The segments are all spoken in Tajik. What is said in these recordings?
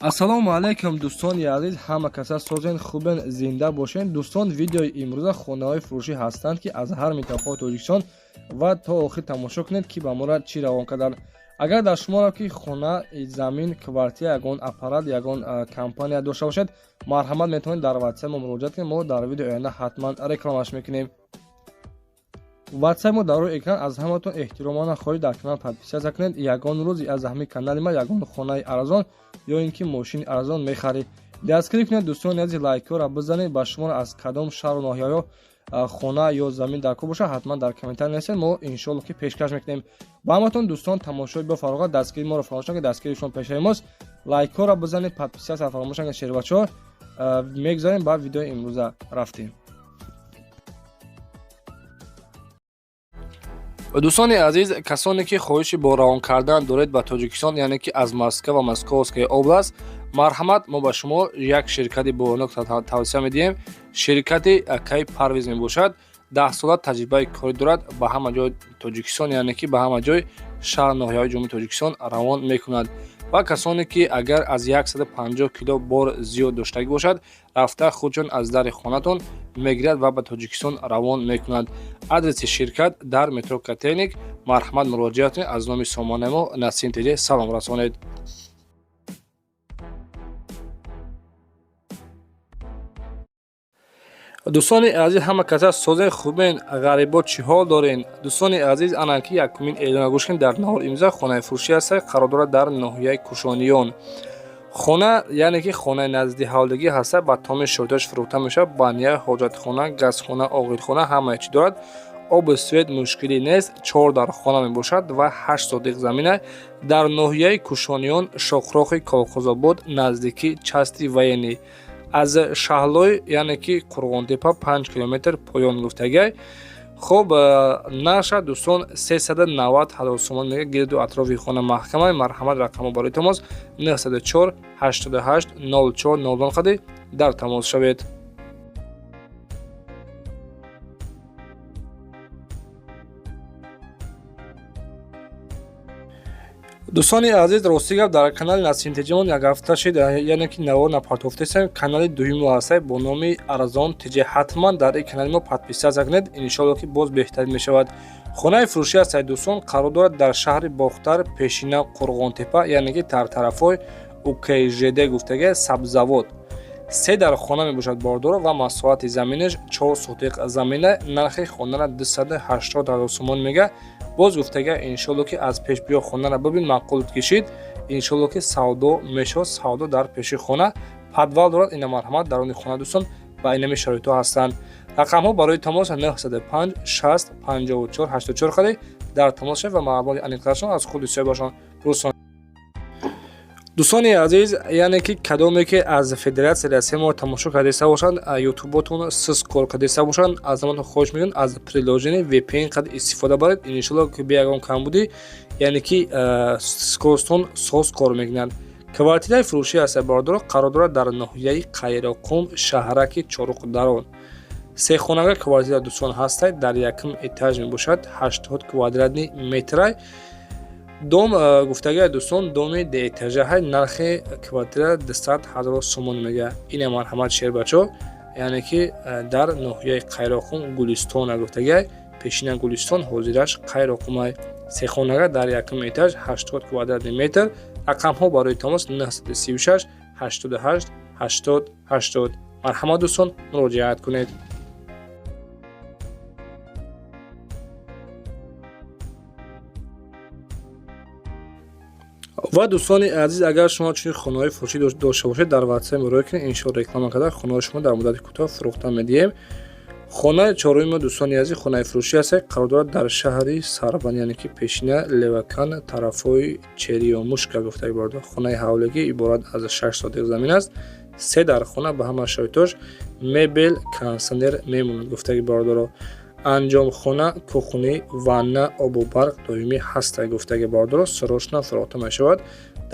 ассалому алайкум дӯстони азиз, ҳама каса созен хубен, зинда бошен. дӯстон, видеои имрӯза хонаҳои фурӯшӣ ҳастанд ки аз ҳар минтақаҳои Тоҷикистон ва то охир тамошо кунед ки ба моро чӣ равон карданд. агар дар шуморо ки хона, замин, квартира, ягон аппарат, ягон компания дошта бошед, марҳамат метавонед дар ватсап мо муроҷиат кунед. мо дар видеои оянда ҳатман рекламаш мекунем. ватсап мо дар рӯи экран. аз ҳаматон эҳтиромона хоҳиш дар канал подписатсия кунед. ягон рӯзи аз ҳамин канали ма ягон хонаи арзон ё ин ки мошини арзон мехаред, дастгирӣ кунед. дӯстони азиз, лайкҳоро бизанед. ба шумо аз кадом шаҳру ноҳияҳо хона ё замин дар кор боша, ҳатман дар комментар нависед. мо иншоалло ки пешкаш мекунем. ба ҳаматон дӯстон, тамошои бафарғат, дастгирии моро фаромӯш накунед. дастгирии шумо пешаи мост. лайкҳоро бизанед, подписатсияро фаромӯш накунед. шербачаҳо мегзарем ба видеои имрӯза рафтем. дӯстони азиз, касоне ки хоҳиши бо равон кардан доред ба Тоҷикистон, яъне ки аз Москва ва Московская област, марҳамат, мо ба шумо як ширкати боронок тавсия медиҳем. ширкати Кай Парвиз мебошад. 10 сола таҷрибаи корӣ дорад. ба ҳама ҷои Тоҷикистон, яъне ки ба ҳама ҷои шаҳр ноҳияҳои ҷумҳурии Тоҷикистон равон мекунад. ва касоне ки агар аз 150 кило бор зиёд доштагӣ бошад, рафта худшон аз дари хонатон мегирад ва ба Тоҷикистон равон мекунад. адреси ширкат дар метро Котельник. марҳамат, муроҷиат кунед. аз номи сомонаи мо Насим Теҷе салом расонед. дӯстони азиз, ҳама каса созен хубен, ғарибот чӣ ҳол дорен? дӯстони азиз, анан ки якумин эълона гӯш кунед. дар наҳор имза хонаи фурӯшӣ ҳаст, қарор дорад дар ноҳияи Кушониён. хона, яъне ки хонаи назди ҳавлигӣ ҳаст, ба тамоми шоиташ фурӯхта мешавад. баня, ҳоҷатхона, газхона, оғилхона, ҳамаи чӣ дорад. обу свет мушкилӣ нест. 4 дар хона мебошад ва 8 сотиқ замина дар ноҳияи Кушониён, шохроҳи Колхозобод, наздики части военӣ. аз шаҳлой, яъне ки Қурғонтепа 5 километр поён гуфтагай. хуб, наша дӯстон 390 000 сомон мега гирду атрофи хона маҳкамаи. марҳамат, рақамо барои тамос 94 88 04 00 хади дар тамос шавед. дӯстони азиз, рости гап, дар канали Насим Теҷемон як ҳафта шид, яъне ки наво напартофтесем канали дуюмо ҳастай бо номи Арзон Теҷе. ҳатман дар ин канали мо подписатсия кунед. иншоалло ки боз беҳтарин мешавад. хонаи фурӯшӣ ҳастай дӯстон, қарор дорад дар шаҳри Бохтар, пешина Қурғонтепа, яъне ки дар тарафҳои УКЖД гуфтаги Сабзавод. 3 дар хона мебошад бордоро ва масоҳати заминаш 4 сотиқ замина. нархи хонара 280 000 сомон мега. боз гуфтага иншоалло ки аз пеш биё хонара бибин, маъқул кишид. иншоалло ки савдо мешавад. савдо дар пеши хона подвал дорад. ина марҳамат, дарони хона дӯстон ба инами шароитҳо ҳастанд. рақамҳо барои тамос 905 60 54 84 хади дар тамос шавед ва маъмули аниқлашон аз худи соҳибашон пурсон. дӯстони азиз, яъне ки кадоме ки аз Федератсияи Россия мо тамошо кардеста бошанд, ютуботон сис кор кардеста бошанд, аз ҳаматон хоҳиш мекунам аз приложение VPN қад истифода баред. иншоалло ки бе ягон камбудӣ, яъне ки скоростон соз кор мекунад. квартираи фурӯшӣ ҳаст бардоро, қарор дорад дар ноҳияи Қайроқум, шаҳраки Чоруқдарон. 3 хонага квартира дӯстон ҳастай, дар якум этаж мебошад. 80 квадратни метрай. дом гуфтаги дӯстон, доми деэтажаҳай, нархи квартира 200 000 сомон мега. ина марҳамат шербачо, яъне ки дар ноҳияи Қайроқум, Гулистона гуфтаги, пешина Гулистон, ҳозираш Қайроқумай. 3 хонага дар якум этаж, 80 квадратни метр. рақамҳо барои тамос 936 88 80 80. марҳамат дӯстон, муроҷиат кунед. ва дӯстони азиз, агар шумо чунин хонаҳои фурӯшӣ дошта бошед, дар ватсап муроҷиат кунед. иншоалло реклама карда хонаҳои шумо дар муддати кӯтоҳ фурӯхта медиҳем. хонаи чорумӣ мо дӯстони азиз, хонаи фурӯшӣ ҳаст, қарор дорад дар шаҳри Сарван, яъне ки пешина Левакан, тарафҳои Чериёмушка гуфтаги бордо. хонаи ҳавлигӣ иборат аз 6 сотиқ замин аст. 3 дар хона ба ҳама шоитош мебел, кондитсионер мемонад гуфтаги бордоро. анҷомхона, кухни, ванна, обу барқ доимӣ ҳастай гуфтаги бордоро. сӯрошна фурӯхта мешавад.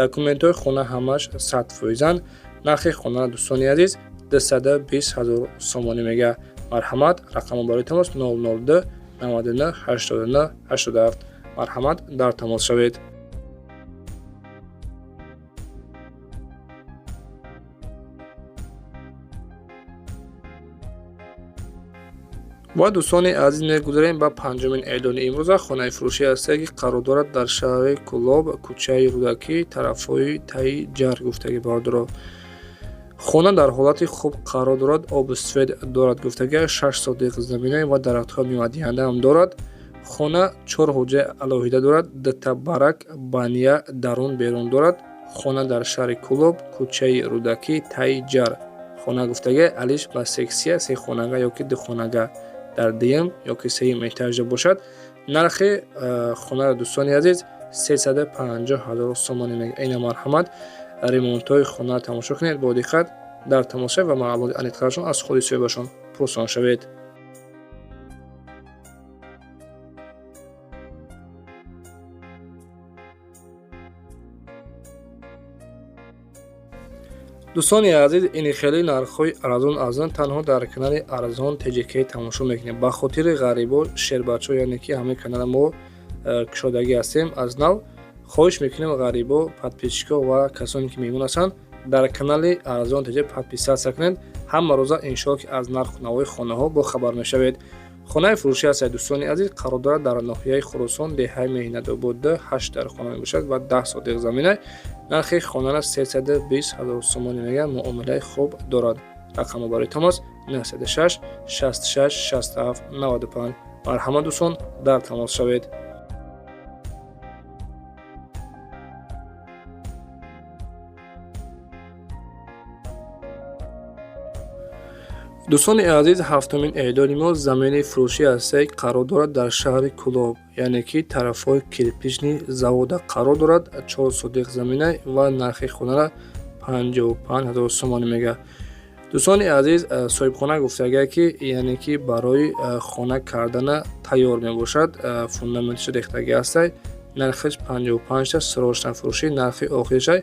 документҳои хона ҳамаш 100%. нархи хона дӯстони азиз 220 000 сомонӣ мега. марҳамат, рақамо барои тамос 002 99 89 87. марҳамат, дар тамос шавед. ва дӯстони азиз мегузарем ба панҷумин эълони имрӯза. хонаи фурӯшӣ ҳастае ки қарор дорад дар шаҳри Кӯлоб, кӯчаи Рӯдакӣ, тарафҳои Таи Ҷар гуфтагӣ бардоро. хона дар ҳолати хуб қарор дорад, обу сфед дорад гуфтага, 6 сотиқ замина ва дарахтҳои мевадиҳандаам дорад. хона 4 ҳуҷраи алоҳида дорад, дата барак, баня дарун берун дорад. хона дар шаҳри Кӯлоб, кӯчаи Рӯдакӣ, Таи Ҷар. хона гуфтага алиш ба сексия се хонага ёки ду хонага дар дуюм ёки сеюм этажда бошад. нархи хонаро дӯстони азиз 350 000 сомонӣ мега. Айна марҳамат ремонтҳои хона тамошо кунед бо диққат. дар тамоша ва маълумоти аниқтарашон аз худи соҳибашон пурсон шавед. дӯстони азиз, ини хеле нархҳои арзон азан танҳо дар канали Арзон TJK тамошо мекунем. ба хотири ғарибо, шербачо, яъне ки ҳамаи канали мо кушодагӣ ҳастем. аз нав хоҳиш мекунем ғарибо, подписчико ва касоне ки меҳмон ҳастанд дар канали Арзон TJ подписатсия кунед. ҳама рӯза иншоалло ки аз нарху навои хонаҳо бохабар мешавед. хонаи фурӯшӣ ҳастед дӯстони азиз, қарор дорад дар ноҳияи Хуросон, деҳаи Меҳнатобод 8 дар хона мебошад ва 10 сотиқ замина. нархи хонара 320 000 сомонӣ мега. муомилаи хуб дорад. рақамҳо барои тамос 96 66 67 95. марҳамат дӯстон, дар тамос шавед. дӯстони азиз, ҳафтумин эълони мо замини фурӯшӣ ҳастае қарор дорад дар шаҳри Кӯлоб, яъне ки тарафҳои кирпични завода қарор дорад. 4 сотиқ замина ва нархи хонара 55 000 сомонӣ мега. дӯстони азиз, соҳибхона гуфтага ки яъне ки барои хона кардана тайёр мебошад, фундаментиша рехтагӣ ҳастае. нархиш 55 та срочна фурӯшӣ. нархи охиришай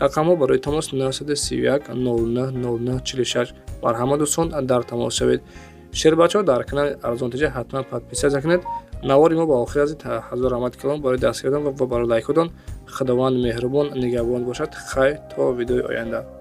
рақамҳо барои тамос 931 09 09 46. марҳамат дӯстон, дар тамос шавед. шербачо дар канали Арзон TJ ҳатман подписатсия кунед. навори мо ба охир азиз ҳазор раҳмати калом барои дастгирдан ва барои лайкодан. худованд меҳрубон нигаҳбон бошад. хайр то видеои оянда.